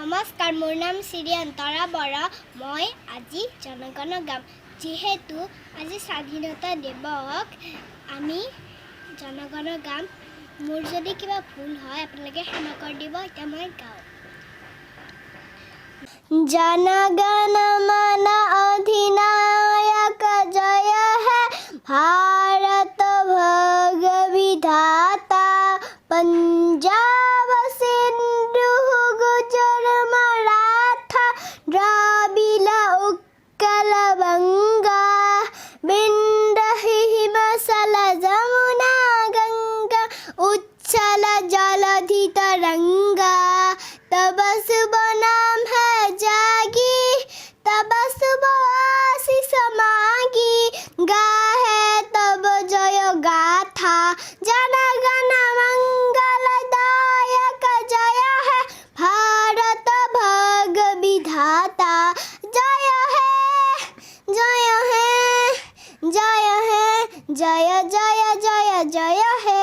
नमस्कार मोर नाम श्री अन्तरा बरा मैं আজি जनगण गाम जेहेतु আজি स्वाधीनता दिवस आमी जनगण गाम मोर जदि किबा भूल है आपनालोके क्षमा कर दिब एटा मैं गाओ जनगण मन अधिनायक जय है भारत भग विधाता पंजाब सिंधु गुजर मराठा द्राविड़ उत्कल बंगा विंध्य हिमाचल जमुना गंगा उच्छल जलधि तरंगा तब शुभ नाम है जागी तब शुभ आशीष मागी गाहे तब जय गाथा जनगण मंगलदायक जय है भारत भग विधाता जय है जय है जय है जय जय जय जय है।